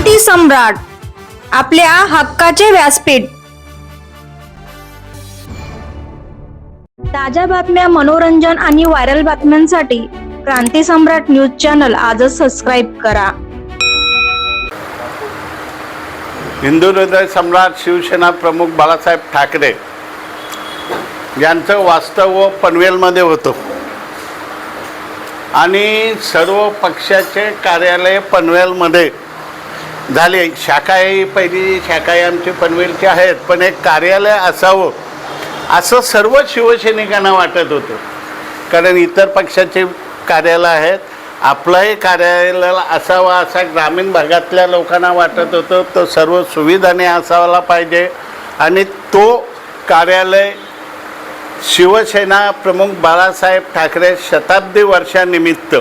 क्रांती सम्राट, आपल्या हक्काचे व्यासपीठ। ताज्या बातम्या, मनोरंजन आणि व्हायरल बातम्यांसाठी क्रांती सम्राट न्यूज चॅनल आजच सबस्क्राईब करा। हिंदू हृदय सम्राट शिवसेना प्रमुख बाळासाहेब ठाकरे यांचं वास्तव पनवेलमध्ये होतं आणि सर्व पक्षाचे कार्यालय पनवेलमध्ये झाले। शाखाही पहिली शाखाही आमची पनवेलची आहेत, पण एक कार्यालय असावं असं सर्व शिवसैनिकांना वाटत होतं, कारण इतर पक्षाचे कार्यालय आहेत, आपलंही कार्यालय असावं असा ग्रामीण भागातल्या लोकांना वाटत होतं। तो सर्व सुविधाने असायला पाहिजे आणि तो कार्यालय शिवसेना प्रमुख बाळासाहेब ठाकरे शताब्दी वर्षानिमित्त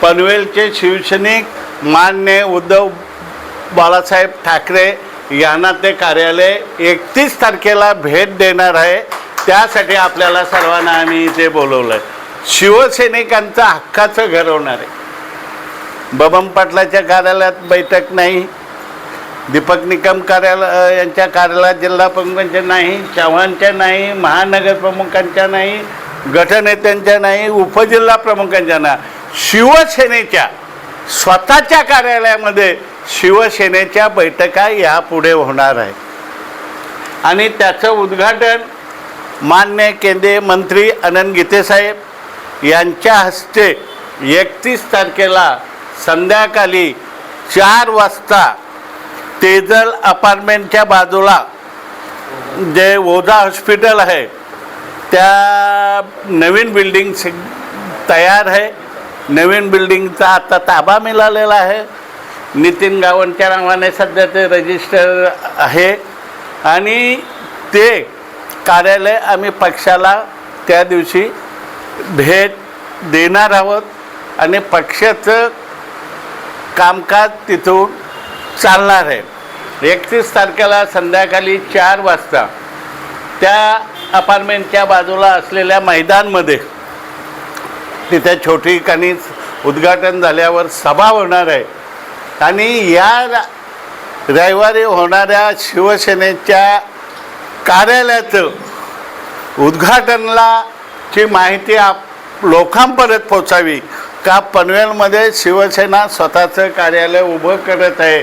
पनवेलचे शिवसैनिक मान्य उद्धव बाळासाहेब ठाकरे यांना ते कार्यालय 31 तारखेला भेट देणार आहे। त्यासाठी आपल्याला सर्वांना आम्ही इथे बोलवलं आहे। शिवसैनिकांचं हक्काचं घर होणार आहे। बबन पाटलाच्या कार्यालयात बैठक नाही, दीपक निकम कार्यालय यांच्या कार्यालयात जिल्हा प्रमुखांच्या नाही, चव्हाणच्या नाही, महानगर प्रमुखांच्या नाही, गटनेत्यांच्या नाही, उपजिल्हा प्रमुखांच्या नाही, शिवसेनेच्या स्वतःच्या कार्यालयामध्ये शिवसेनेच्या बैठका यापुढे होणार आहे आणि त्याचं उद्घाटन माननीय केंद्रीय मंत्री अनंत गीतेसाहेब यांच्या हस्ते 31 तारखेला संध्याकाळी 4 वाजता तेजल अपार्टमेंटच्या बाजूला जे ओझा हॉस्पिटल आहे त्या नवीन बिल्डिंग तयार आहे। नवीन बिल्डिंगचा आता ताबा मिळालेला आहे। नितीन गावंडच्या नावाने सध्या ते रजिस्टर आहे आणि ते कार्यालय आम्ही पक्षाला त्या दिवशी भेट देणार आहोत आणि पक्षाचं कामकाज तिथून चालणार आहे। 31 तारखेला संध्याकाळी 4 वाजता त्या अपार्टमेंटच्या बाजूला असलेल्या मैदानमध्ये तिथे छोटी कणीस उद्घाटन झाल्यावर सभा होणार आहे आणि या रविवारी होणाऱ्या शिवसेनेच्या कार्यालयाचं उद्घाटनाला ची माहिती लोकांपर्यंत पोचावी का पनवेलमध्ये शिवसेना स्वतःचं कार्यालय उभं करत आहे।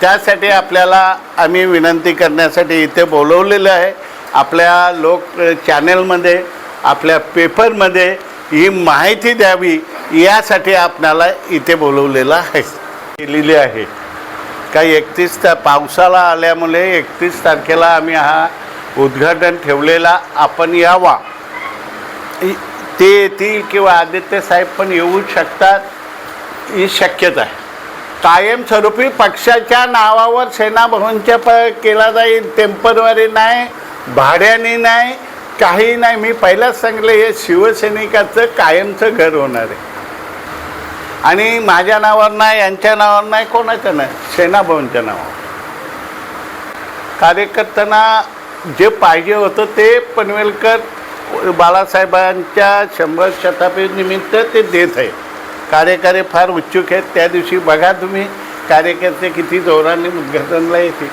त्यासाठी आपल्याला आम्ही विनंती करण्यासाठी इथे बोलवलेलं आहे। आपल्या लोक चॅनलमध्ये, आपल्या पेपरमध्ये ही माहिती द्यावी यासाठी आपल्याला इथे बोलवलेलं आहे केलेली आहे। काही 31 पावसाला आल्यामुळे 31 तारखेला आम्ही हा उद्घाटन ठेवलेला, आपण यावा। ते येतील किंवा आदित्य साहेब पण येऊ शकतात ही शक्यता आहे। कायमस्वरूपी पक्षाच्या नावावर सेनाभवनच्या केला जाईल, टेम्पररी नाही, भाड्याने नाही, काही नाही। मी पहिलाच सांगले हे शिवसैनिकाचं कायमचं घर होणार आहे आणि माझ्या नावावर नाही, यांच्या नावावर नाही, कोणाचं नाही, सेनाभवनच्या नावावर। कार्यकर्त्यांना जे पाहिजे होतं ते पनवेलकर बाळासाहेबांच्या 100 शताब्दीनिमित्त ते देत आहे। कार्यकर्ते फार उत्सुक आहेत। त्या दिवशी बघा तुम्ही कार्यकर्ते किती जोराने उद्घाटनाला येतील।